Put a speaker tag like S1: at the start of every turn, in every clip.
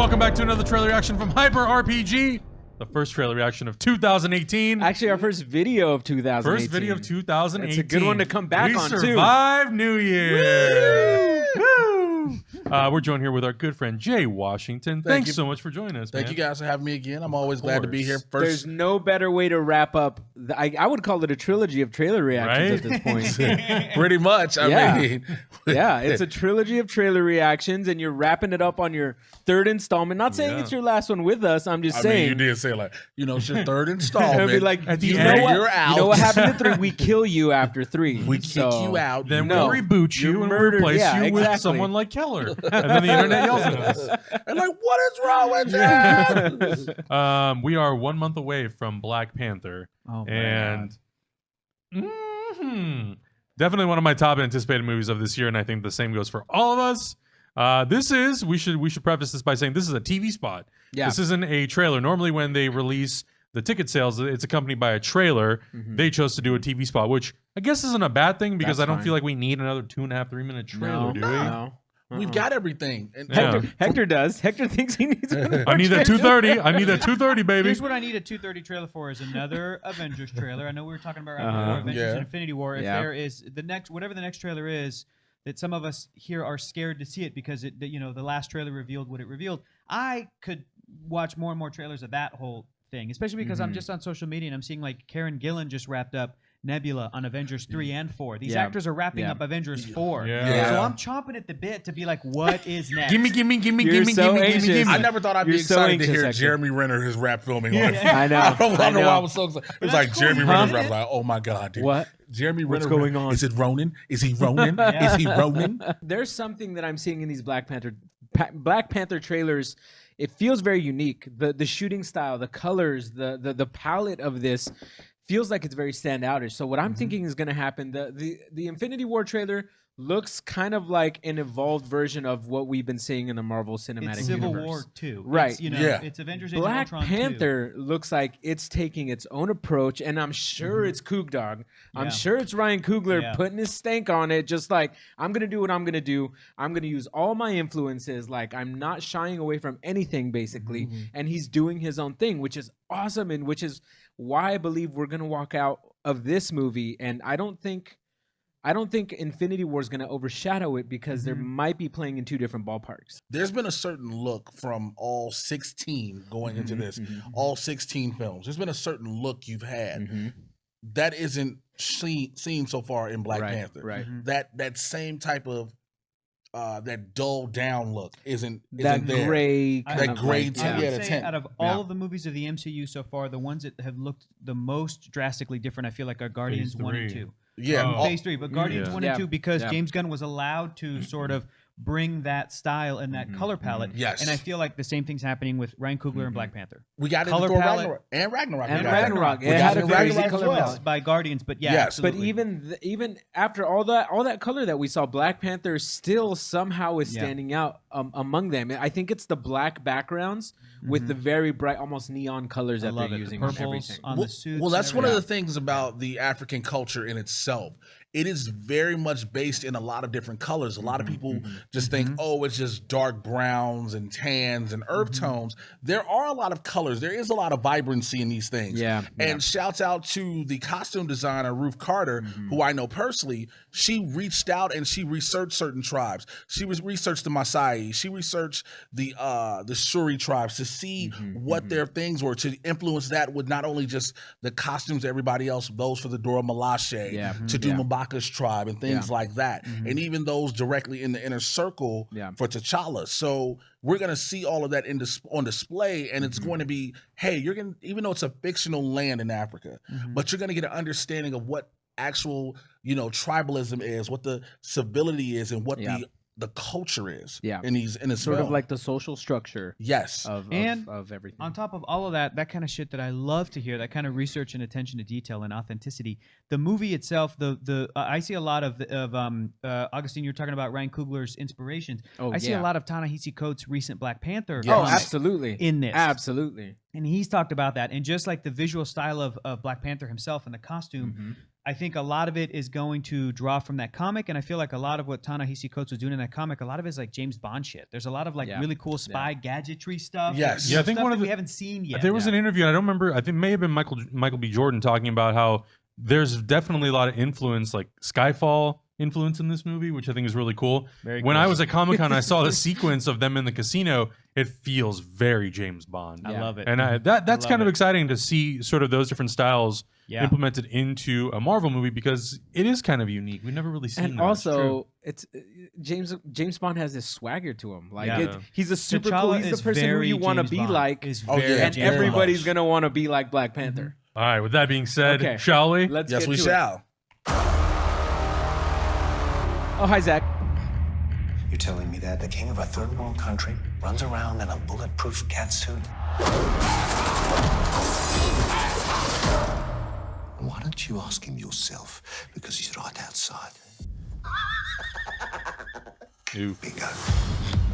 S1: welcome back to another trailer reaction from Hyper RPG. The first trailer reaction of 2018.
S2: Actually, our first video of 2018.
S1: First video of 2018.
S2: It's a good one to come back on, too.
S1: We survived New Year. Woo! We're joined here with our good friend, Jay Washington. Thanks so much for joining us, man.
S3: Thank you guys for having me again. I'm always glad to be here.
S2: There's no better way to wrap up. I would call it a trilogy of trailer reactions at this point.
S3: Pretty much. I mean.
S2: Yeah, it's a trilogy of trailer reactions, and you're wrapping it up on your third installment. Not saying it's your last one with us. I'm just saying.
S3: You did say like, it's your third installment.
S2: It'll be like,
S1: at the end,
S3: you're out.
S2: You know what happened to 3? We kill you after 3.
S3: We kick you out.
S1: Then we'll reboot you and replace you with someone like Keller. And then the internet yells at us.
S3: And like, what is wrong with you?
S1: We are 1 month away from Black Panther.
S2: Oh,
S1: and definitely one of my top anticipated movies of this year, and I think the same goes for all of us. We should preface this by saying this is a TV spot.
S2: Yeah.
S1: This isn't a trailer. Normally when they release the ticket sales, it's accompanied by a trailer. They chose to do a TV spot, which I guess isn't a bad thing because I don't feel like we need another 2.5, 3 minute trailer, do we?
S2: No.
S3: We've got everything. And
S2: Hector does. Hector thinks he needs one.
S1: I need that 2:30. I need that 2:30, baby.
S4: Here's what I need a 2:30 trailer for: is another Avengers trailer. I know we were talking about Avengers and Infinity War. If there is the next, whatever the next trailer is, that some of us here are scared to see it because the last trailer revealed what it revealed. I could watch more and more trailers of that whole thing, especially because I'm just on social media and I'm seeing like Karen Gillan just wrapped up Nebula on Avengers 3 and 4. These actors are wrapping up Avengers 4. So I'm chomping at the bit to be like, what is next?
S1: Gimme.
S3: I never thought I'd be excited to hear Jeremy Renner his rap filming on it.
S2: I know.
S3: I don't know why I was so excited. It was like Jeremy Renner's rap. Like, oh my God, dude.
S2: What?
S3: Jeremy Renner.
S2: What's going on?
S3: Is it Ronin? Is he Ronin? Is he Ronin?
S2: There's something that I'm seeing in these Black Panther trailers. It feels very unique. The shooting style, the colors, the palette of this feels like it's very standoutish. So what I'm thinking is going to happen, the Infinity War trailer looks kind of like an evolved version of what we've been seeing in the Marvel Cinematic
S4: Civil
S2: Universe.
S4: War 2.
S2: Right.
S4: It's, it's Avengers Age of
S2: Black
S4: Ultron
S2: Panther looks like it's taking its own approach, and I'm sure it's Coog Dog. I'm sure it's Ryan Coogler putting his stank on it, just like, I'm going to do what I'm going to do. I'm going to use all my influences. Like, I'm not shying away from anything, basically. And he's doing his own thing, which is awesome, and which is why I believe we're going to walk out of this movie. And I don't think Infinity War is going to overshadow it because there might be playing in 2 different ballparks.
S3: There's been a certain look from all 16 going into this, all 16 films. There's been a certain look you've had that isn't seen so far in Black Panther.
S2: Right.
S3: That same type of that dull down look isn't
S2: that
S3: there.
S2: Gray,
S3: that gray.
S4: I would say out of all of the movies of the MCU so far, the ones that have looked the most drastically different, I feel like, are Guardians 1 and 2.
S3: Yeah,
S4: Phase 3, but Guardians 1 and 2 because James Gunn was allowed to sort of bring that style and that color palette.
S3: Yes.
S4: And I feel like the same thing's happening with Ryan Coogler and Black Panther.
S3: We got it
S4: color
S3: in Thor
S4: palette
S3: Ragnarok.
S2: Ragnarok.
S3: We
S2: It
S3: got
S2: had
S3: it
S2: a
S3: in
S2: crazy
S3: Ragnarok
S2: color
S3: as well.
S2: palette.
S4: By Guardians, but
S3: Yes.
S4: absolutely.
S2: But even after all that color that we saw, Black Panther still somehow is standing out among them. I think it's the black backgrounds with the very bright, almost neon colors that they're using on everything.
S4: On the suits.
S3: Well, that's one of the things about the African culture in itself. It is very much based in a lot of different colors. A lot of people just think, oh, it's just dark browns and tans and earth tones. There are a lot of colors. There is a lot of vibrancy in these things. And shouts out to the costume designer, Ruth Carter, who I know personally. She reached out and she researched certain tribes. She researched the Maasai. She researched the Shuri tribes to see what their things were, to influence that with not only just the costumes of everybody else, those for the Dora Milaje, to do M'Baka's tribe and things like that, and even those directly in the inner circle for T'Challa. So we're going to see all of that on display, and it's going to be, hey, you're going to, even though it's a fictional land in Africa, but you're going to get an understanding of what actual, tribalism is, what the civility is, and what the culture is in this
S2: sort
S3: film.
S2: of like the social structure of everything.
S4: On top of all of that kind of shit that I love to hear, that kind of research and attention to detail and authenticity, the movie itself, I see a lot of Augustine, you're talking about Ryan Coogler's inspirations. I see a lot of Ta-Nehisi Coates' recent Black Panther
S2: absolutely
S4: in this.
S2: Absolutely.
S4: And he's talked about that. And just like the visual style of Black Panther himself and the costume, I think a lot of it is going to draw from that comic, and I feel like a lot of what Ta-Nehisi Coates was doing in that comic, a lot of it is like James Bond shit. There's a lot of like really cool spy gadgetry stuff.
S3: Yes.
S1: Yeah, I think
S4: stuff
S1: one of
S4: that
S1: the,
S4: we haven't seen yet.
S1: there was an interview, and I don't remember. I think it may have been Michael B. Jordan talking about how there's definitely a lot of influence, like Skyfall influence in this movie, which I think is really cool.
S4: Very
S1: when
S4: cool.
S1: I was at Comic-Con, I saw the sequence of them in the casino. It feels very James Bond.
S4: I love it.
S1: And that's kind of exciting to see sort of those different styles implemented into a Marvel movie, because it is kind of unique. We've never really seen
S2: And
S1: that.
S2: also, it's James Bond has this swagger to him. Like he's a super
S4: T'Challa
S2: cool. He's the person who you want to be like, and everybody's gonna want to be like Black Panther.
S1: All right. With that being said, shall we?
S3: Yes, we shall.
S2: Oh, hi, Zach.
S5: You're telling me that the king of a third world country runs around in a bulletproof catsuit? Why don't you ask him yourself? Because he's right outside.
S1: Ooh.
S5: Bingo.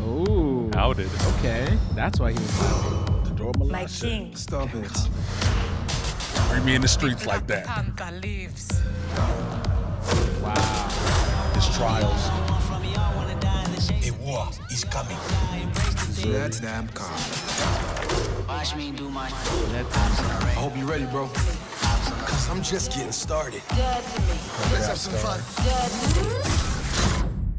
S2: Oh.
S1: Outed.
S2: Okay. That's why he was laughing.
S3: The door
S6: My king.
S5: Stop it.
S3: Bring me in the streets like that.
S6: Panther lives.
S2: Wow.
S3: His trials.
S5: A war is coming. That's damn calm.
S7: Watch me do my
S5: I hope you're ready, bro. Because I'm just getting started.
S6: Dead to me.
S5: Let's have some fun.
S6: Dead to me.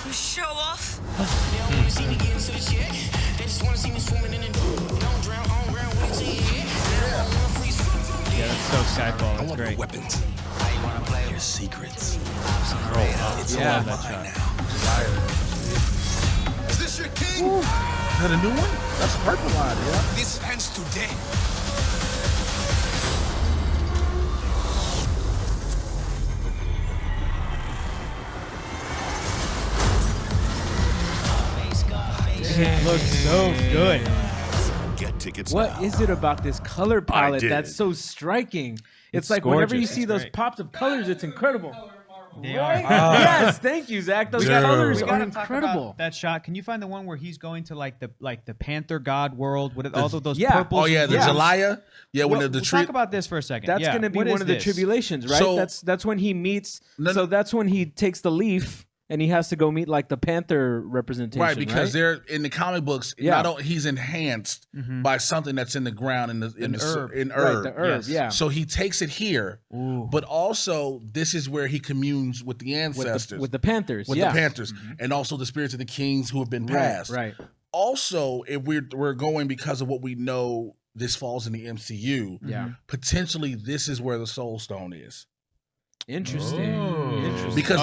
S6: You show off.
S7: They don't want to see me get into the shit. They just want to see me swimming in the pool. Don't drown on ground with it to your head.
S4: Yeah, that's so Skyfall.
S5: I
S4: That's
S5: want
S4: great.
S5: the weapons. Your secrets. It's
S2: Yeah.
S5: all mine now. Is this your king?
S3: Is that a new one? That's a purple line, yeah.
S5: This ends today.
S4: It looks so good.
S5: Get tickets
S2: What
S5: now.
S2: is it about this color palette
S1: did.
S2: that's so striking? It's like
S4: gorgeous.
S2: whenever you
S4: It's
S2: see those
S4: great.
S2: pops of colors, it's incredible.
S4: They
S2: Right?
S4: are.
S2: Yes, thank you, Zach. Those
S3: Dude.
S2: colors
S3: We
S2: are
S4: gotta talk
S2: incredible.
S4: about that shot. Can you find the one where he's going to like the Panther God world with all of those
S2: yeah.
S4: purples?
S3: Oh yeah, the
S2: Yeah.
S3: Jalaya. Yeah, when
S4: Well,
S3: the
S4: we'll
S3: tree.
S4: talk about this for a second.
S2: That's
S4: Yeah.
S2: going to be
S4: What
S2: one
S4: is
S2: of the
S4: this?
S2: tribulations, right?
S3: So-
S2: that's when he meets.
S3: No,
S2: So
S3: no.
S2: that's when he takes the leaf and he has to go meet like the Panther representation,
S3: Right, because they're in the comic books.
S2: Yeah.
S3: Not only, he's enhanced by something that's in the ground in the
S4: An herb.
S3: in
S2: right,
S3: herb.
S2: the herb,
S4: Yes.
S2: yeah.
S3: So he takes it here, but also this is where he communes with the ancestors,
S2: with the Panthers,
S3: with
S2: yeah.
S3: the Panthers, and also the spirits of the kings who have been passed.
S2: Right.
S3: Also, if we're going because of what we know, this falls in the MCU.
S2: Yeah.
S3: Potentially, this is where the Soul Stone is.
S2: Interesting.
S1: Oh.
S2: Interesting.
S3: Because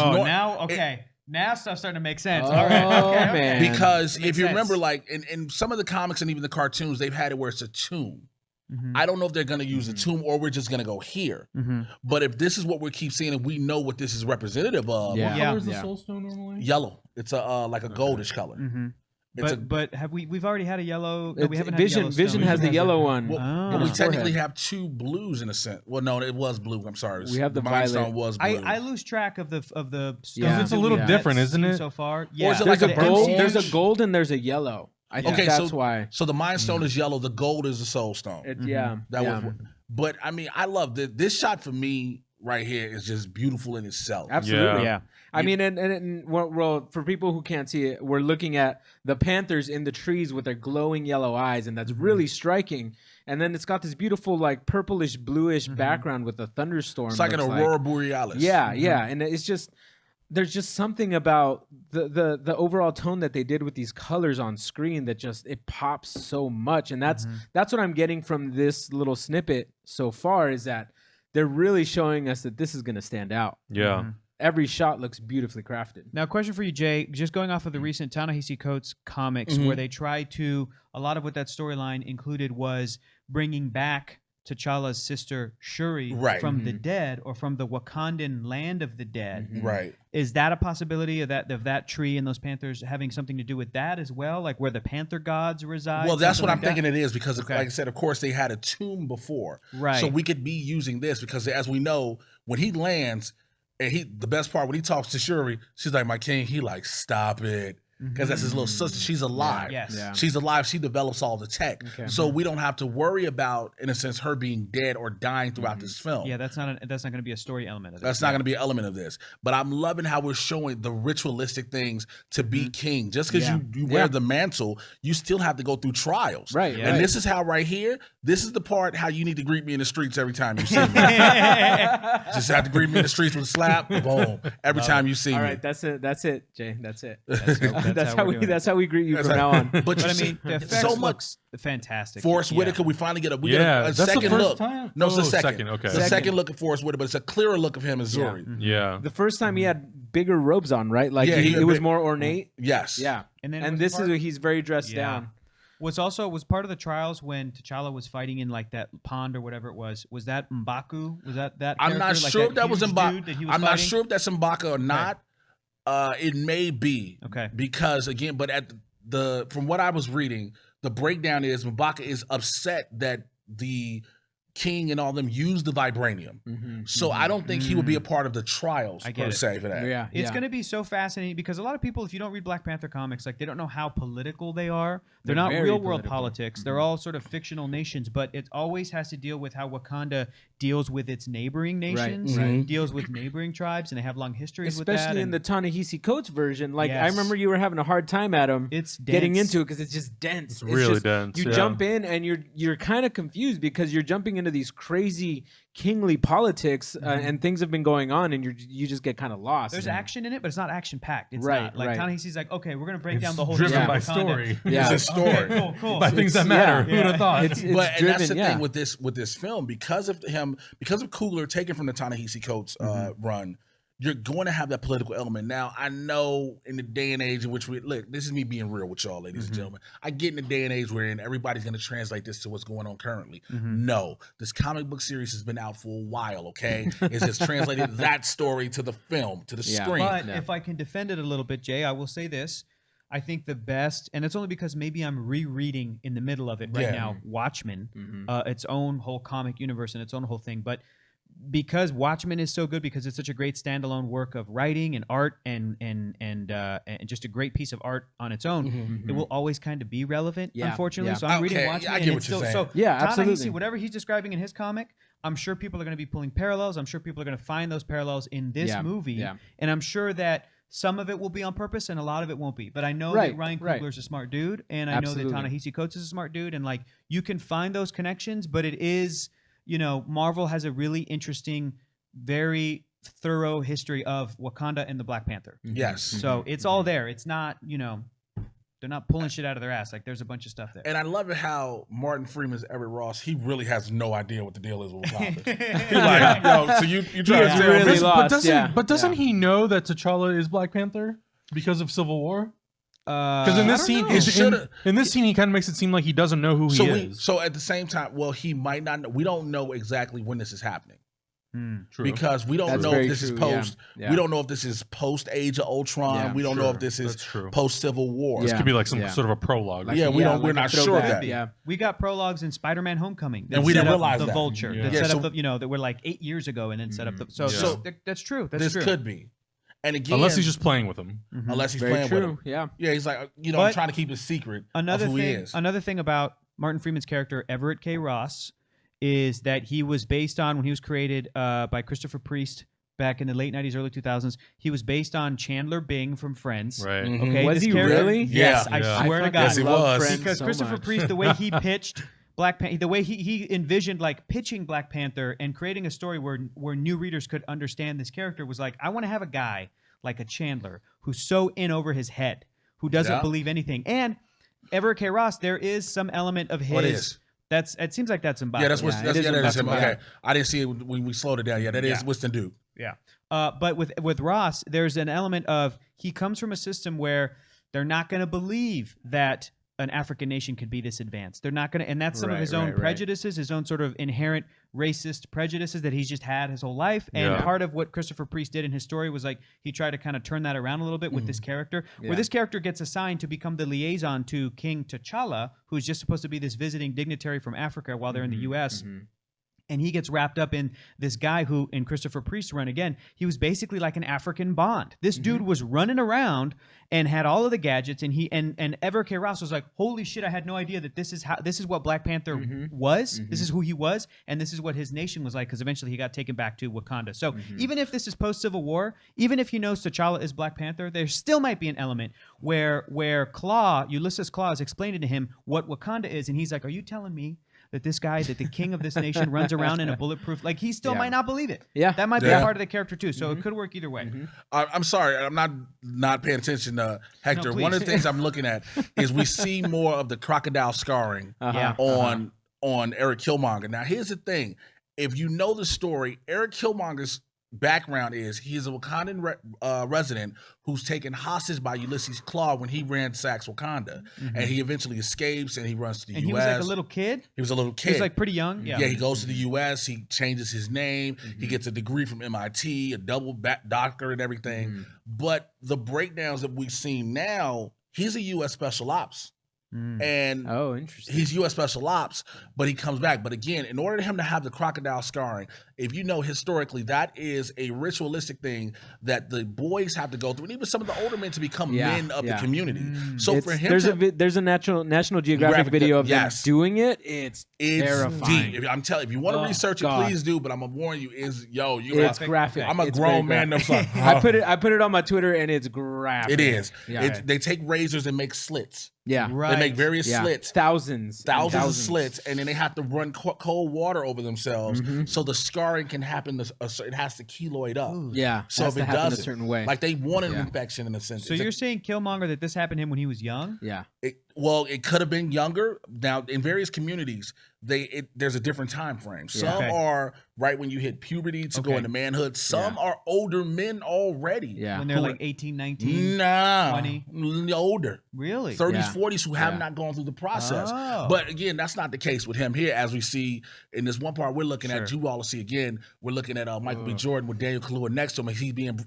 S4: Now stuff's starting to make sense.
S2: Oh,
S4: All right. Okay.
S2: man.
S3: Because
S4: Makes
S3: if you
S4: sense.
S3: remember, like in some of the comics and even the cartoons, they've had it where it's a tomb. I don't know if they're going to use a tomb or we're just going to go here. But if this is what we keep seeing and we know what this is representative of,
S2: Yeah.
S1: What
S4: Yeah.
S1: color is the
S2: Yeah.
S1: Soul Stone normally?
S3: yellow. It's a like a goldish color. It's
S4: But have we've already had a yellow? No, we
S2: It's-
S4: haven't had a
S2: Vision
S4: yellow
S2: Vision
S4: stone.
S2: has the yellow one.
S3: well,
S4: Oh.
S3: well, we
S2: his
S3: technically
S2: forehead.
S3: have two blues in a sense. Well, no, it was blue. I'm sorry.
S2: We have the
S3: Mind Stone
S2: violet.
S3: was blue.
S4: I lose track of the stones.
S2: Yeah.
S1: It's a little
S4: that we've
S1: different, isn't
S4: seen
S1: it?
S4: So far,
S3: Or
S4: yeah.
S3: is it
S2: There's
S3: like
S2: a
S3: a
S2: gold.
S3: burnt
S2: There's a
S3: orange?
S2: gold and there's a yellow. I think
S3: Okay,
S2: that's why.
S3: So the Mind Stone is yellow. The gold is the Soul Stone.
S2: Yeah.
S3: That
S2: yeah.
S3: was. But I mean, I love this shot for me right here is just beautiful in itself.
S2: Absolutely.
S4: Yeah.
S2: I mean, and well, for people who can't see it, we're looking at the Panthers in the trees with their glowing yellow eyes, and that's really striking. And then it's got this beautiful, like purplish, bluish background with a thunderstorm.
S3: It's like an
S2: looks
S3: aurora borealis.
S2: Yeah, yeah, and it's just there's just something about the overall tone that they did with these colors on screen that just it pops so much, and that's what I'm getting from this little snippet so far is that they're really showing us that this is going to stand out.
S1: Yeah.
S2: Every shot looks beautifully crafted.
S4: Now, question for you, Jay. Just going off of the recent Ta-Nehisi Coates comics, where they tried to, a lot of what that storyline included was bringing back T'Challa's sister Shuri
S3: Right.
S4: from the dead, or from the Wakandan land of the dead.
S3: Right.
S4: Is that a possibility of that tree and those panthers having something to do with that as well, like where the panther gods reside?
S3: Well, that's what
S4: something
S3: I'm
S4: like
S3: thinking it is because,
S4: Okay.
S3: like I said, of course, they had a tomb before.
S4: Right.
S3: So we could be using this because, as we know, when he lands, and the best part, when he talks to Shuri, she's like, my king, he like, stop it. because that's his little sister. She's alive.
S4: Yes.
S2: Yeah.
S3: She's alive. She develops all the tech.
S2: Okay.
S3: So we don't have to worry about, in a sense, her being dead or dying throughout this film.
S4: Yeah, that's not going to be a story element of this.
S3: That's not going to be an element of this. But I'm loving how we're showing the ritualistic things to be king. Just because you wear the mantle, you still have to go through trials.
S2: Right.
S3: And this is how right here, this is the part how you need to greet me in the streets every time you see me. Just have to greet me in the streets with a slap, boom, every time you see
S2: All
S3: me.
S2: right, that's it, Jay. That's it.
S4: That's
S2: That's how we greet you from now on.
S3: But
S4: I
S3: you
S4: mean, the
S3: see,
S4: effects
S3: so much.
S4: looks fantastic.
S3: Forrest
S4: Yeah.
S3: Whitaker, we finally get a
S1: That's the
S3: second
S1: first
S3: look.
S1: time?
S3: No, it's the
S1: Oh,
S3: second.
S1: okay.
S3: The second look of Forrest Whitaker, but it's a clearer look of him as Zuri.
S1: Yeah.
S2: The first time he had bigger robes on, right? Like
S3: Yeah,
S2: it was more ornate.
S3: Yes.
S2: Yeah.
S4: And then
S2: And
S4: was
S2: this
S4: part-
S2: is he's very dressed down.
S4: Was part of the trials when T'Challa was fighting in like that pond or whatever it was. Was that M'Baku? Was that
S3: I'm not
S4: character? Like
S3: sure if that was
S4: huge
S3: M'Baku.
S4: dude that he was
S3: I'm not
S4: fighting?
S3: sure if that's M'Baku or not. It may be.
S4: Okay.
S3: Because again, but at the from what I was reading, the breakdown is M'Baku is upset that the king and all them use the vibranium. So I don't think he would be a part of the trials
S4: I get
S3: per
S4: it.
S3: se for that.
S2: Yeah.
S4: It's going to be so fascinating because a lot of people, if you don't read Black Panther comics, like they don't know how political they are. They're not
S2: very
S4: real world
S2: political.
S4: politics. They're all sort of fictional nations, but it always has to deal with how Wakanda deals with its neighboring nations, deals with neighboring tribes, and they have long histories with that.
S2: Especially in the Ta-Nehisi Coates version. Like I
S4: Yes.
S2: remember you were having a hard time, Adam.
S4: It's
S2: getting
S4: dense.
S2: into it because it's just dense. It's
S1: really
S2: just-
S1: dense,
S2: You
S1: yeah.
S2: jump in and you're kind of confused because you're jumping into these crazy kingly politics and things have been going on and you just get kind of lost.
S4: There's action in it, but it's not action packed. It's
S2: Right,
S4: not like
S2: right.
S4: Ta-Nehisi's like, okay, we're gonna break down
S1: It's
S4: the whole
S1: driven
S4: history
S1: by
S4: of Wakanda.
S1: story.
S2: Yeah.
S3: It's a story.
S4: Okay, cool.
S1: By things that matter.
S2: yeah.
S1: Who'd have thought?
S2: It's
S3: And that's
S2: driven,
S3: the
S2: yeah.
S3: thing with this film, because of Coogler taken from the Ta-Nehisi Coates run, you're going to have that political element. Now, I know in the day and age in which this is me being real with y'all, ladies and gentlemen. I get in the day and age wherein everybody's going to translate this to what's going on currently. No, this comic book series has been out for a while, okay? It's just translated that story to the film, to the screen.
S4: But if I can defend it a little bit, Jay, I will say this. I think the best, and it's only because maybe I'm rereading in the middle of it right now, Watchmen, its own whole comic universe and its own whole thing. But because Watchmen is so good, because it's such a great standalone work of writing and art and just a great piece of art on its own, it will always kind of be relevant,
S2: Yeah,
S4: unfortunately.
S2: yeah.
S4: So I'm reading
S3: Okay,
S4: Watchmen.
S3: I get
S4: and
S3: what
S4: it's
S3: you're
S4: still,
S3: saying.
S4: So
S2: Yeah,
S4: Ta-Nehisi,
S2: absolutely.
S4: whatever he's describing in his comic, I'm sure people are going to be pulling parallels. I'm sure people are going to find those parallels in this
S2: Yeah,
S4: movie.
S2: yeah.
S4: And I'm sure that some of it will be on purpose and a lot of it won't be. But I know
S2: Right,
S4: that Ryan
S2: right.
S4: Coogler's a smart dude, and I know
S2: Absolutely.
S4: that Ta-Nehisi Coates is a smart dude, and like you can find those connections, but it is, Marvel has a really interesting, very thorough history of Wakanda and the Black Panther.
S3: Yes.
S4: So it's all there. It's not, they're not pulling shit out of their ass. Like there's a bunch of stuff there.
S3: And I love it how Martin Freeman's Everett Ross, he really has no idea what the deal is with Wakanda. He's like, so you try to
S2: is
S3: tell
S2: really
S3: me?
S1: But
S2: lost,
S1: doesn't
S2: yeah.
S1: but doesn't he know that T'Challa is Black Panther because of Civil War? Because in
S4: I
S1: this
S4: don't
S1: scene,
S4: know.
S1: in this scene, he kind of makes it seem like he doesn't know who he is.
S3: So at the same time, well, he might not know. We don't know exactly when this is happening.
S1: True.
S3: Because we don't
S2: That's
S3: know
S2: very
S3: if this is
S2: true, yeah.
S3: post.
S2: Yeah.
S3: We don't know if this is post Age of Ultron.
S2: Yeah,
S3: we don't know if this is
S1: That's true.
S3: post Civil War.
S1: This
S2: Yeah.
S1: could be like some
S2: Yeah.
S1: sort of a prologue.
S3: Yeah, we don't. We're
S2: like a
S3: not sure of
S2: throwback.
S3: that.
S2: Yeah.
S4: We got prologues in Spider-Man: Homecoming, that
S3: And we didn't
S4: set up
S3: realize
S4: the
S3: that.
S4: Vulture,
S1: Yeah.
S4: that
S3: Yeah,
S4: set
S3: so-
S4: up the, that were like 8 years ago, and then set up the. So,
S1: Yeah.
S3: So-
S4: that's true. That's
S3: This
S4: true.
S3: could be, and again,
S1: Unless he's just playing with him.
S3: unless he's
S2: Very
S3: playing with
S2: true.
S3: him.
S2: Yeah.
S3: Yeah, he's like, I'm
S4: But
S3: trying to keep his secret
S4: Another
S3: of who he
S4: thing.
S3: is.
S4: Another thing about Martin Freeman's character Everett K. Ross is that he was based on, when he was created by Christopher Priest back in the late 90s, early 2000s. He was based on Chandler Bing from Friends.
S1: Right.
S4: Okay,
S2: Was
S4: this
S2: he
S4: character-
S2: really?
S4: Yes,
S3: Yeah.
S4: I
S1: Yeah.
S4: swear to
S2: fucking
S4: God.
S3: Yes, he
S2: love
S3: was.
S2: Friends
S4: Because
S2: so
S4: Christopher
S2: much.
S4: Priest, the way he pitched Black Panther, the way he envisioned like pitching Black Panther and creating a story where new readers could understand this character was like, I want to have a guy like a Chandler who's so in over his head, who doesn't
S3: Yeah.
S4: believe anything. And Everett K. Ross, there is some element of his.
S3: What is?
S4: It seems like that's Mbappe.
S3: Yeah, that's what.
S2: Yeah,
S3: That's,
S2: it is
S3: yeah, that is him.
S2: Mbappe.
S3: Okay, I didn't see it when we slowed it down. Yeah, that is
S4: Yeah.
S3: Winston Duke.
S4: Yeah. But with Ross, there's an element of he comes from a system where they're not going to believe that an African nation could be this advanced. They're not going to, and that's some of
S2: Right,
S4: his own
S2: right, right.
S4: prejudices, his own sort of inherent racist prejudices that he's just had his whole life. And
S1: Yeah.
S4: part of what Christopher Priest did in his story was like he tried to kind of turn that around a little bit with this character, where
S2: Yeah.
S4: this character gets assigned to become the liaison to King T'Challa, who's just supposed to be this visiting dignitary from Africa while they're in the U.S. And he gets wrapped up in this guy who, in Christopher Priest's run again, he was basically like an African Bond. This dude was running around and had all of the gadgets, and Ever K. Ross was like, "Holy shit! I had no idea that this is what Black Panther was. This is who he was, and this is what his nation was like." Because eventually he got taken back to Wakanda. So even if this is post Civil War, even if he knows T'Challa is Black Panther, there still might be an element where Ulysses Claw is explaining to him what Wakanda is, and he's like, "Are you telling me that this guy, that the king of this nation runs around in a bulletproof," like he still might not believe it.
S2: Yeah.
S4: That might be a part of the character too. So it could work either way.
S3: I'm sorry, I'm not paying attention, Hector.
S4: No,
S3: one of the things I'm looking at is we see more of the crocodile scarring on Eric Killmonger. Now, here's the thing: if you know the story, Eric Killmonger's background is he's a Wakandan resident who's taken hostage by Ulysses Claw when he ransacks Wakanda, and he eventually escapes and he runs to the U.S.
S4: And he was like a little kid.
S3: He was a little kid.
S4: He was like pretty young. Yeah.
S3: He goes to the U.S. He changes his name. He gets a degree from MIT, a double doctor and everything. But the breakdowns that we've seen now, he's a U.S. Special Ops. And
S2: interesting.
S3: He's U.S. Special Ops, but he comes back. But again, in order for him to have the crocodile scarring, if you know historically, that is a ritualistic thing that the boys have to go through, and even some of the older men to become men of the community. So for him,
S2: there's a National Geographic video of them doing it. It's terrifying.
S3: Deep. I'm telling you, if you want to research it, please do. But I'm gonna warn you:
S2: it's graphic.
S3: I'm a grown man. That's like,
S2: I put it on my Twitter, and it's graphic.
S3: It is. They take razors and make slits.
S2: Yeah,
S3: They make various slits,
S2: thousands
S3: of slits, and then they have to run cold water over themselves so the scarring can happen. It has to keloid up.
S2: Yeah,
S3: so if it does
S2: a certain way,
S3: like they want an infection in a sense.
S4: So you're saying Killmonger that this happened to him when he was young?
S2: Yeah.
S3: It could have been younger. Now, in various communities, there's a different time frame. Some are right when you hit puberty to go into manhood. Some are older men already.
S2: Yeah.
S4: When they're like 18, 19,
S3: 20. Older.
S4: Really?
S3: 30s, 40s who have not gone through the process. But again, that's not the case with him here. As we see in this one part we're looking at, you all will see again, we're looking at Michael B. Jordan with Daniel Kaluuya next to him, and he's being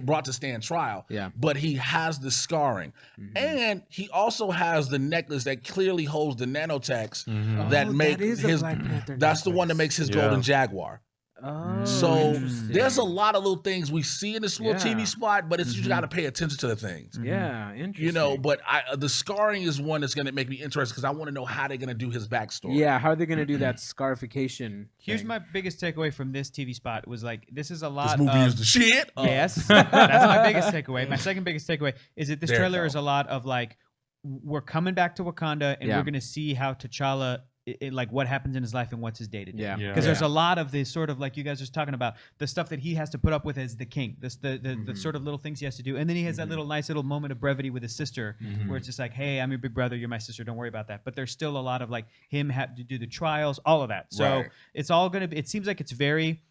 S3: brought to stand trial.
S2: Yeah.
S3: But he has the scarring. And he also has the necklace that clearly holds the nanotechs that make his that's the one that makes his golden jaguar. So there's a lot of little things we see in this little TV spot, but it's you got to pay attention to the things.
S2: Yeah, interesting.
S3: You know, but the scarring is one that's going to make me interested because I want to know how they're going to do his backstory.
S2: Yeah, how are they going to do that scarification?
S4: Here's my biggest takeaway from this TV spot was like, this is a lot.
S3: This movie is the shit.
S4: Yes, that's my biggest takeaway. My second biggest takeaway is that this trailer is a lot of like, we're coming back to Wakanda and we're going to see how T'Challa. Like what happens in his life and what's his day to day. Because there's a lot of this sort of like you guys are talking about the stuff that he has to put up with as the king. The sort of little things he has to do, and then he has that nice little moment of brevity with his sister, where it's just like, hey, I'm your big brother, you're my sister, don't worry about that. But there's still a lot of like him have to do the trials, all of that. So it's all gonna be. It seems like it's very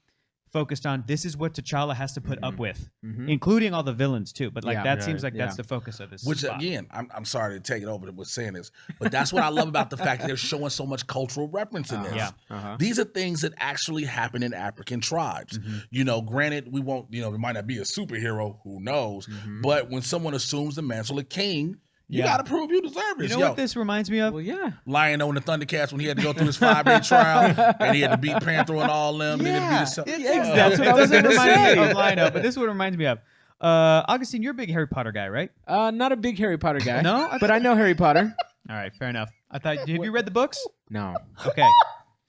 S4: focused on this is what T'Challa has to put up with, including all the villains too. But like that seems like that's the focus of this.
S3: Which
S4: spot.
S3: again, I'm sorry to take it over with saying this, but that's what I love about the fact that they're showing so much cultural reference in this. These are things that actually happen in African tribes. You know, granted, we won't. You know, it might not be a superhero. Who knows? But when someone assumes the mantle of king. You got to prove you deserve it.
S4: You know what this reminds me of?
S2: Well, yeah.
S3: Lion-O and the Thundercats when he had to go through his 5-day trial and he had to beat Panther and all them.
S2: That's what
S4: it doesn't remind me of Lion-O, but this is what it reminds me of. Augustine, you're a big Harry Potter guy, right?
S2: Not a big Harry Potter guy.
S4: No?
S2: But I know Harry Potter.
S4: All right, fair enough. Have you read the books?
S2: No.
S4: Okay.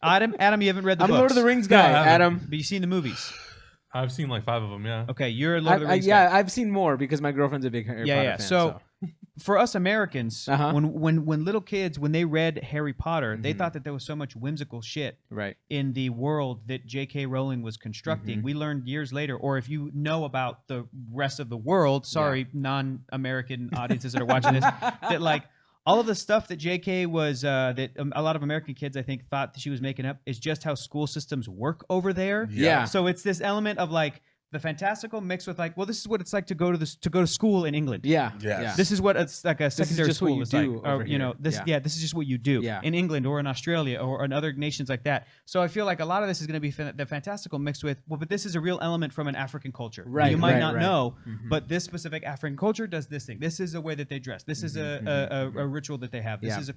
S4: Adam, you haven't read the books.
S2: I'm Lord of the Rings guy, Adam.
S4: But you've seen the movies.
S1: I've seen like 5 of them, yeah.
S4: Okay, you're a Lord of the Rings guy.
S2: I've seen more because my girlfriend's a big Harry Potter fan.
S4: So for us Americans, when little kids, when they read Harry Potter, they thought that there was so much whimsical shit in the world that J.K. Rowling was constructing. We learned years later, or if you know about the rest of the world, non-American audiences that are watching this, that like all of the stuff that J.K. was, that a lot of American kids, I think, thought that she was making up is just how school systems work over there.
S2: Yeah.
S4: So it's this element of like, the fantastical mixed with like, well, this is what it's like to go to school in England.
S2: Yeah.
S3: Yes.
S2: Yeah.
S4: This is what it's like a secondary
S2: just what
S4: school
S2: you
S4: is
S2: do
S4: like. Or,
S2: over
S4: you know,
S2: here.
S4: this
S2: Yeah.
S4: this is just what you do
S2: Yeah.
S4: in England or in Australia or in other nations like that. So I feel like a lot of this is going to be the fantastical mixed with, well, but this is a real element from an African culture.
S2: Right,
S4: You might
S2: right,
S4: not
S2: right.
S4: know, but this specific African culture does this thing. This is a way that they dress. This is a ritual that they have. This
S2: Yeah.
S4: is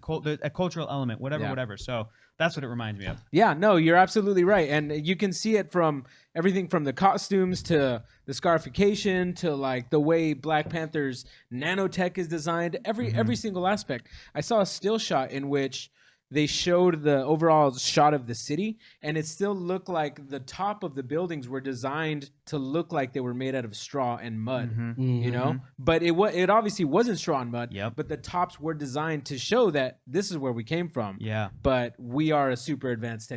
S4: a cultural element, whatever,
S2: Yeah.
S4: whatever. So that's what it reminds me of.
S2: Yeah, no, you're absolutely right. And you can see it from everything from the costumes to the scarification to like the way Black Panther's nanotech is designed, every single aspect. I saw a still shot in which they showed the overall shot of the city, and it still looked like the top of the buildings were designed to look like they were made out of straw and mud, you know? But it obviously wasn't straw and mud,
S4: Yep.
S2: but the tops were designed to show that this is where we came from.
S4: Yeah.
S2: But we are a super advanced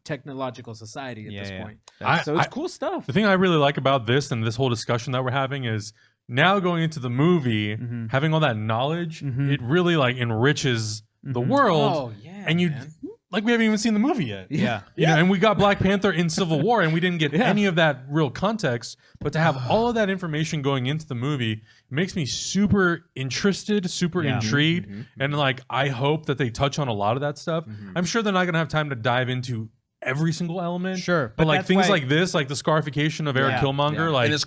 S2: technological society at this
S4: Yeah.
S2: point.
S1: I-
S2: So it's
S1: I-
S2: cool stuff.
S1: The thing I really like about this and this whole discussion that we're having is now going into the movie, having all that knowledge, it really like enriches the world.
S2: Oh, yeah,
S1: and you
S2: man.
S1: like we haven't even seen the movie yet.
S4: Yeah.
S1: You know, and we got Black Panther in Civil War, and we didn't get any of that real context. But to have all of that information going into the movie makes me super interested, super intrigued, and like I hope that they touch on a lot of that stuff. I'm sure they're not gonna have time to dive into every single element.
S4: Sure,
S1: but
S4: but
S1: like
S4: that's
S1: things
S4: why-
S1: like this, like the scarification of Eric
S4: Yeah.
S1: Killmonger,
S2: Yeah.
S1: like
S3: And it's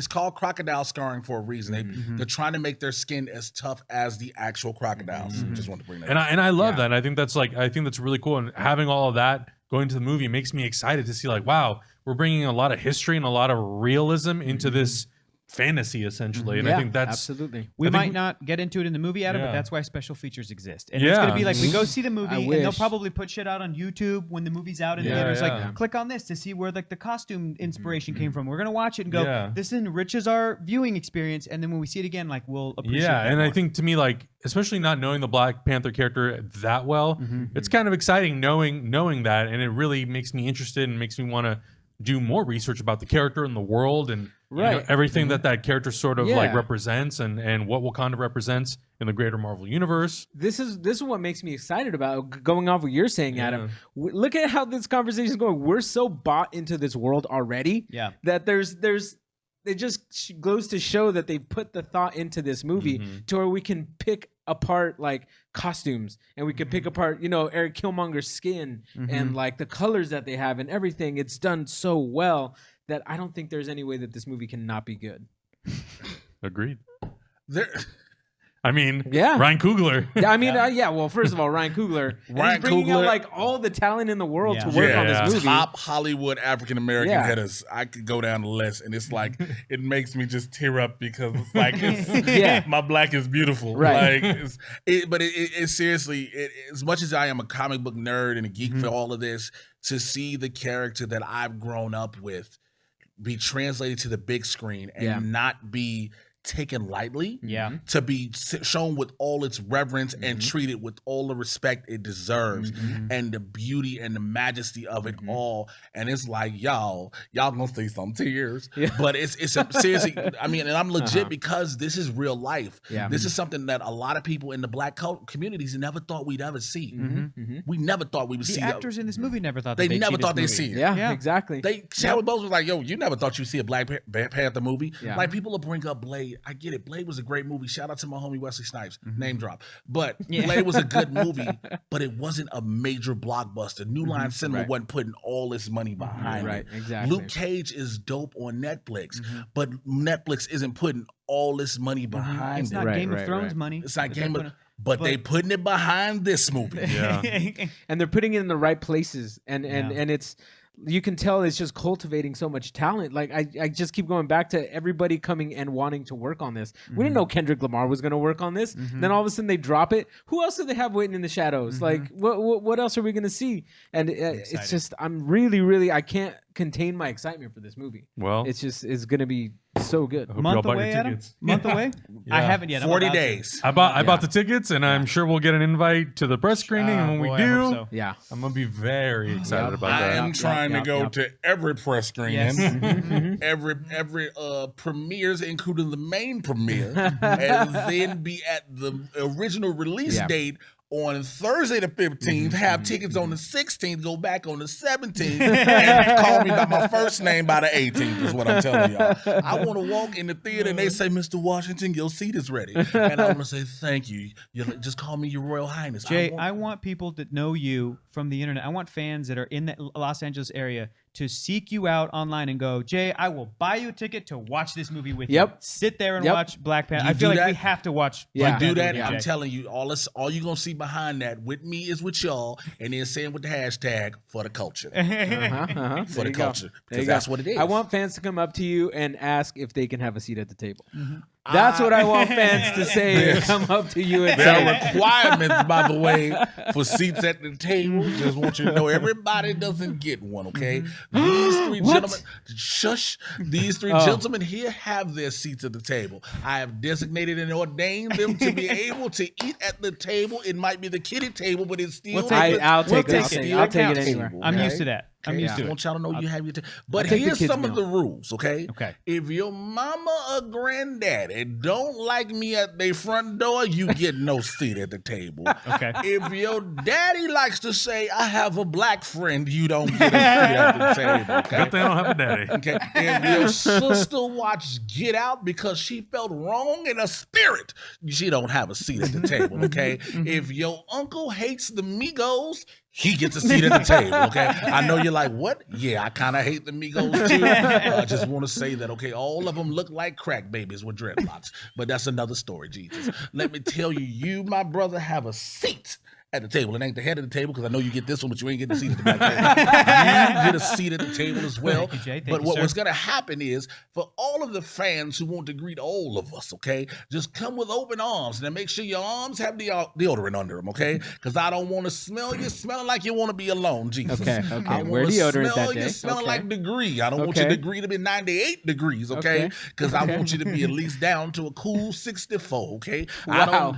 S3: called crocodile scarring for a reason. They're trying to make their skin as tough as the actual crocodiles. Just want to bring that up.
S1: and I love that. And I think that's really cool. And having all of that going to the movie makes me excited to see like, wow, we're bringing a lot of history and a lot of realism into this fantasy essentially. And I
S2: Yeah,
S1: think that's
S2: absolutely.
S4: We
S1: I think
S4: might not get into it in the movie, Adam,
S1: Yeah.
S4: but that's why special features exist. And it's going to be like, we go see the movie,
S2: I
S4: and they'll
S2: wish.
S4: probably put shit out on YouTube when the movie's out in
S1: Yeah,
S4: theaters.
S1: yeah.
S4: Like, click on this to see where like the costume inspiration came from. We're going to watch it and go,
S1: Yeah.
S4: this enriches our viewing experience. And then when we see it again, like, we'll appreciate
S1: yeah,
S4: that
S1: and
S4: more.
S1: I think to me, like, especially not knowing the Black Panther character that well, it's kind of exciting knowing that, and it really makes me interested and makes me want to do more research about the character and the world and you know,
S2: Right.
S1: everything that character sort of like
S2: Yeah.
S1: represents and what Wakanda represents in the greater Marvel universe.
S2: This is what makes me excited about going off what you're saying, Adam.
S1: Yeah.
S2: Look at how this conversation is going. We're so bought into this world already
S4: Yeah.
S2: that there's it just goes to show that they put the thought into this movie to where we can pick apart like costumes and we can pick apart, you know, Eric Killmonger's skin and like the colors that they have and everything. It's done so well that I don't think there's any way that this movie cannot be good.
S1: Agreed.
S3: There,
S1: I mean,
S2: Yeah.
S1: Ryan Coogler.
S2: Yeah, I mean, well, first of all, Ryan Coogler. And
S3: Ryan
S2: he's bringing out
S3: Coogler-
S2: like all the talent in the world
S4: Yeah.
S2: to work on
S1: Yeah.
S2: this movie.
S3: top Hollywood African American
S2: Yeah.
S3: hitters. I could go down the list, and it's like it makes me just tear up because it's like
S2: Yeah.
S3: my black is beautiful.
S2: Right.
S3: Like, it's seriously. As much as I am a comic book nerd and a geek for all of this, to see the character that I've grown up with be translated to the big screen and
S2: Yeah.
S3: not be taken lightly,
S4: Yeah.
S3: to be shown with all its reverence and treated with all the respect it deserves, and the beauty and the majesty of it all. And it's like, y'all gonna see some tears, but it's seriously. I mean, and I'm legit because this is real life.
S2: Yeah.
S3: This is something that a lot of people in the black communities never thought we'd ever see. We never thought we would
S4: The
S3: see
S4: actors in this movie never thought
S3: They
S4: that they'd
S3: never
S4: see
S3: thought
S4: this
S3: they'd
S4: movie.
S3: see it.
S2: Yeah,
S4: Yeah.
S2: exactly.
S3: Chadwick Boseman was like, yo, you never thought you'd see a Black Panther movie.
S2: Yeah.
S3: Like, people will bring up Blade. I get it. Blade was a great movie. Shout out to my homie Wesley Snipes. Name drop. But Blade was a good movie, but it wasn't a major blockbuster. New Line Cinema
S2: Right.
S3: wasn't putting all its money behind
S2: Right,
S3: it.
S2: exactly.
S3: Luke Cage is dope on Netflix, but Netflix isn't putting all this money behind
S4: It's
S3: it.
S4: not
S2: Right,
S4: Game of
S2: right,
S4: Thrones
S2: right.
S4: money.
S3: It's not
S4: But
S3: Game
S4: they're
S3: of,
S4: putting-
S3: but they putting it behind this movie.
S1: Yeah.
S2: And they're putting it in the right places, and it's, you can tell it's just cultivating so much talent. Like I just keep going back to everybody coming and wanting to work on this. We didn't know Kendrick Lamar was going to work on this. Then all of a sudden they drop it. Who else do they have waiting in the shadows? Like what else are we going to see? And it's just, I'm really I can't contain my excitement for this movie.
S1: Well,
S2: It's going to be so good.
S1: hope you all
S4: Month
S1: bought your
S4: away, Adam?
S1: tickets.
S4: Month away? I haven't yet. I'm
S3: 40
S4: about to.
S3: days.
S1: I bought the tickets, and I'm sure we'll get an invite to the press screening. And when
S4: Boy,
S1: we
S4: I
S1: do,
S4: hope so.
S2: Yeah.
S1: I'm gonna be very excited about
S3: I
S1: that.
S3: am trying to go to every press screening,
S4: Yes.
S3: every premieres, including the main premiere, and then be at the original release
S2: Yeah.
S3: date on Thursday the 15th, have tickets on the 16th, go back on the 17th, and call me by my first name by the 18th is what I'm telling y'all. I want to walk in the theater and they say, Mr. Washington, your seat is ready. And I want to say, thank you. Just call me your Royal Highness.
S4: Jay, I want people that know you from the internet. I want fans that are in the Los Angeles area to seek you out online and go, Jay, I will buy you a ticket to watch this movie with you. Sit there and watch Black Panther. I feel like we have to watch Black Panther.
S3: Do that. I'm telling you, all you're going to see behind that with me is with y'all, and then saying with the hashtag for the culture. For the culture. Because that's what it is.
S2: I want fans to come up to you and ask if they can have a seat at the table. That's what I want fans to say. Come up to you and
S3: there
S2: say.
S3: There are requirements, by the way, for seats at the table. Just want you to know everybody doesn't get one, okay? These three gentlemen, these three gentlemen here have their seats at the table. I have designated and ordained them to be able to eat at the table. It might be the kiddie table, but it's still
S2: I'll take it. I'll take it anywhere.
S4: I'm used to that. I'm used to it.
S3: I want y'all to know you have your But here's some of the rules, okay?
S4: Okay.
S3: If your mama or granddaddy don't like me at their front door, you get no seat at the table.
S4: Okay.
S3: If your daddy likes to say, I have a black friend, you don't get a seat at the table, okay?
S1: Good thing I don't have a daddy.
S3: Okay. If your sister watched Get Out because she felt wrong in her spirit, she don't have a seat at the table, okay? If your uncle hates the Migos, he gets a seat at the table, okay? I know you're like, what? Yeah, I kind of hate the Migos too. I just want to say that, okay? All of them look like crack babies with dreadlocks, but that's another story, Jesus. Let me tell you, you, my brother, have a seat at the table. It ain't the head of the table because I know you get this one, but you ain't getting a seat at the back table. You get a seat at the table as well.
S4: Thank you, Jay.
S3: But what's going to happen is for all of the fans who want to greet all of us, okay, just come with open arms and then make sure your arms have deodorant under them, okay? Because I don't want to smell you smelling like you want to be alone, Jesus.
S2: Okay.
S3: I
S2: Wear
S3: want to
S2: deodorant
S3: smell
S2: that
S3: you
S2: day.
S3: smelling like degree. I don't want your degree to be 98 degrees, okay? Because I want you to be at least down to a cool 64, okay?
S2: Wow.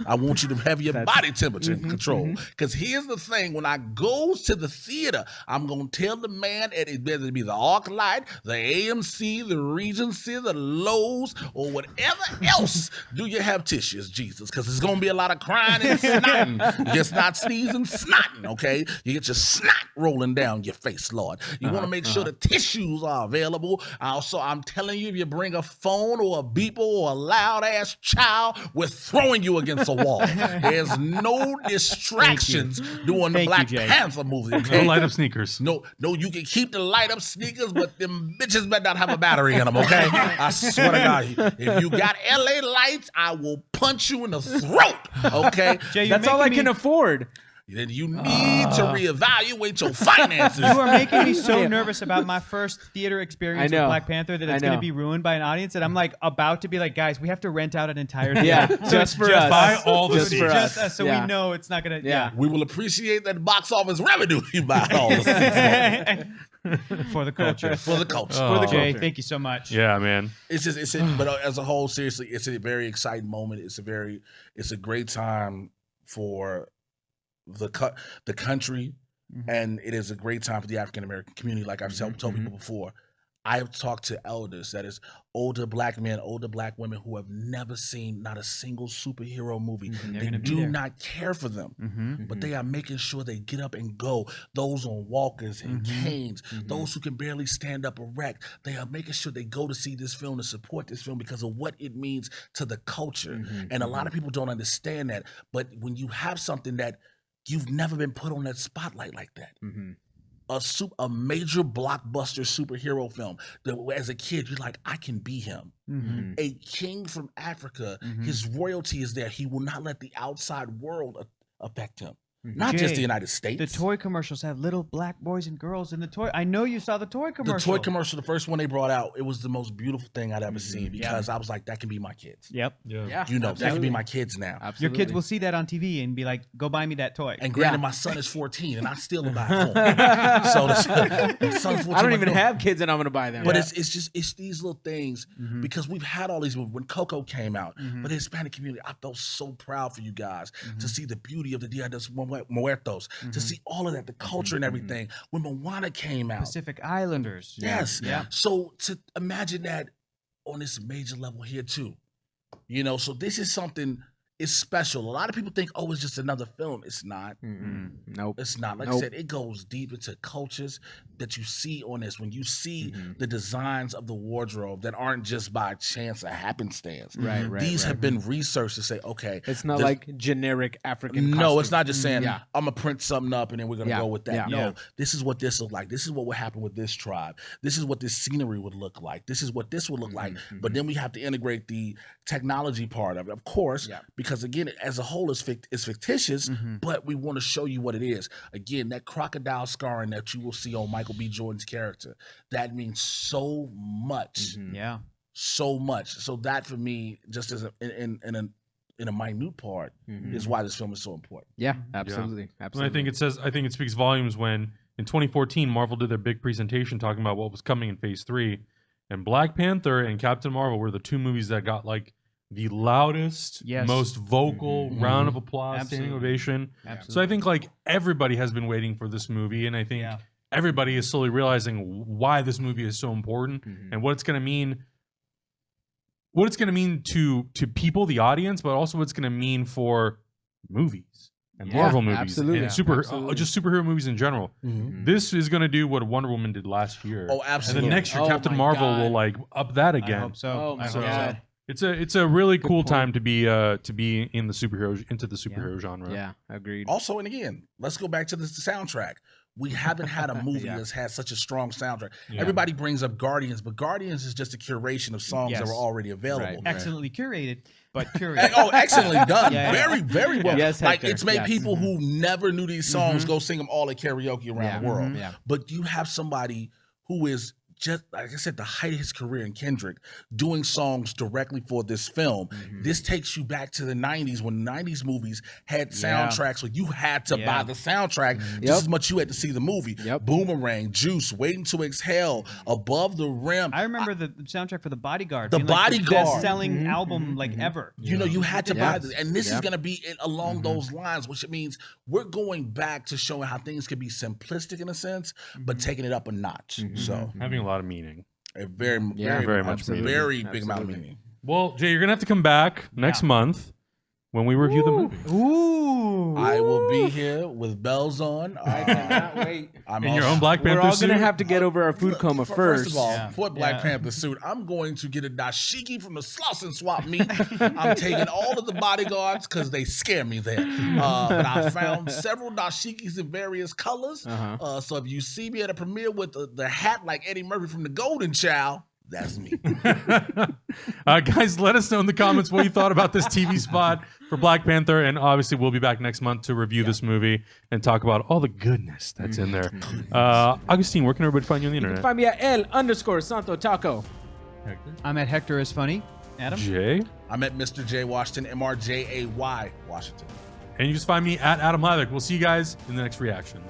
S3: I want you to have your body temperature in control. Because here's the thing, when I go to the theater, I'm going to tell the man, it better be the ArcLight, the AMC, the Regency, the Lowe's, or whatever else do you have tissues, Jesus? Because there's going to be a lot of crying and snotting. Just not sneezing, snotting, okay? You get your snot rolling down your face, Lord. You want to make sure the tissues are available. Also, I'm telling you, if you bring a phone or a beeper or a loud-ass child, we're throwing you against a wall. There's no distraction doing the Black Panther movie. Okay?
S1: No light up sneakers.
S3: No, you can keep the light up sneakers, but them bitches better not have a battery in them, okay? I swear to God, if you got LA lights, I will punch you in the throat, okay?
S4: Jay,
S2: that's all I can afford.
S3: Then you need to reevaluate your finances.
S4: You are making me so nervous about my first theater experience with Black Panther that it's going to be ruined by an audience. And I'm like about to be like, guys, we have to rent out an entire theater.
S2: Just for us.
S1: Buy all the seats.
S4: Just us, so we know it's not going to.
S3: We will appreciate that box office revenue you buy all the seats.
S4: For the culture.
S3: For the culture.
S1: Oh.
S4: For the Jay, thank you so much.
S1: Yeah, man.
S3: But as a whole, seriously, it's a very exciting moment. It's a great time for the country, and it is a great time for the African American community. Like I've told people before, I have talked to elders, that is older Black men, older Black women who have never seen not a single superhero movie. They do not care for them, but they are making sure they get up and go. Those on walkers and canes, those who can barely stand up erect, they are making sure they go to see this film, to support this film because of what it means to the culture. And a lot of people don't understand that. But when you have something that you've never been put on that spotlight like that. A major blockbuster superhero film that as a kid, you're like, I can be him. A king from Africa, his royalty is there. He will not let the outside world affect him. Not just the United States.
S4: The toy commercials have little black boys and girls in the toy. I know you saw the toy commercial.
S3: The toy commercial, the first one they brought out, it was the most beautiful thing I'd ever seen because I was like, that can be my kids.
S4: Yep.
S1: Yeah.
S3: You know, that can be my kids now.
S2: Absolutely.
S4: Your kids will see that on TV and be like, go buy me that toy.
S3: And granted, my son is 14 and I still buy it for him. So the son's 14.
S2: I don't even have kids and I'm going to buy them.
S3: But it's these little things because we've had all these movies. When Coco came out, but the Hispanic community, I felt so proud for you guys to see the beauty of the Dia de Muertos, to see all of that, the culture and everything. When Moana came out.
S4: Pacific Islanders.
S3: Yes. Yeah. So to imagine that on this major level here too, you know, so this is something, is special. A lot of people think, oh, it's just another film. It's not.
S2: Nope.
S3: It's not. Like I said, it goes deep into cultures that you see on this. When you see the designs of the wardrobe that aren't just by chance or happenstance.
S2: Right.
S3: These have been researched to say, okay.
S2: It's not like generic African
S3: No,
S2: costume.
S3: it's not just saying, I'm going to print something up and then we're going to go with that.
S2: Yeah.
S3: No, this is what this looks like. This is what would happen with this tribe. This is what this scenery would look like. This is what this would look like. But then we have to integrate the technology part of it, of course, because again, as a whole, it's fictitious, but we want to show you what it is. Again, that crocodile scarring that you will see on Michael B. Jordan's character, that means so much.
S4: Yeah.
S3: So much. So that for me, just as in a minute part, is why this film is so important.
S2: Yeah, absolutely.
S1: And I think it speaks volumes when in 2014 Marvel did their big presentation talking about what was coming in Phase 3, and Black Panther and Captain Marvel were the two movies that got like the loudest, most vocal round of applause, standing ovation. So I think like everybody has been waiting for this movie, and I think everybody is slowly realizing why this movie is so important and what it's going to mean. What it's going to mean to people, the audience, but also what it's going to mean for movies and Marvel movies and just superhero movies in general. This is going to do what Wonder Woman did last year.
S3: Oh, absolutely.
S1: And then next year, Captain Marvel will like up that again.
S4: I hope so.
S2: Oh my
S4: I hope
S2: God.
S4: so.
S1: It's a really cool time to be in the superhero genre.
S2: Yeah, agreed.
S3: Also, and again, let's go back to the soundtrack. We haven't had a movie that's had such a strong soundtrack. Everybody brings up Guardians, but Guardians is just a curation of songs that were already available.
S4: Excellently curated, but curated.
S3: Excellently done. Very, very well.
S2: Yes,
S3: like
S2: Hector.
S3: it's made people who never knew these songs go sing them all at karaoke around the world. But you have somebody who is just, like I said, the height of his career in Kendrick, doing songs directly for this film. This takes you back to the 90s when 90s movies had soundtracks where you had to buy the soundtrack just as much you had to see the movie. Boomerang, Juice, Waiting to Exhale, Above the Rim.
S4: I remember the soundtrack for The Bodyguard.
S3: The
S4: being, like,
S3: Bodyguard.
S4: the best-selling album like ever.
S3: You know, you had to buy this. And this is going to be along those lines, which means we're going back to showing how things can be simplistic in a sense, but taking it up a notch. So
S1: Having a lot of meaning.
S3: a very
S1: much meaning.
S3: very big amount of meaning.
S1: Well, Jay, you're gonna have to come back next month when we review the movie.
S4: Ooh.
S3: I will be here with bells on.
S2: I cannot wait.
S3: I'm
S1: In your own Black Panther
S2: We're all
S1: suit?
S2: gonna have to get over our food coma first.
S3: First of all, for Black Panther suit, I'm going to get a dashiki from the Slauson Swap meet. I'm taking all of the bodyguards because they scare me there. But I found several dashikis in various colors. So if you see me at a premiere with the hat like Eddie Murphy from The Golden Child, that's me.
S1: Guys, let us know in the comments what you thought about this TV spot for Black Panther, and obviously we'll be back next month to review this movie and talk about all the goodness that's in there. Augustine, where can everybody find you on the internet?
S2: Find me at L_Santo Taco.
S4: I'm at Hector is Funny. Adam?
S1: Jay?
S3: I'm at Mr. J Washington, MRJAY Washington.
S1: And you just find me at Adam Lythric. We'll see you guys in the next reaction.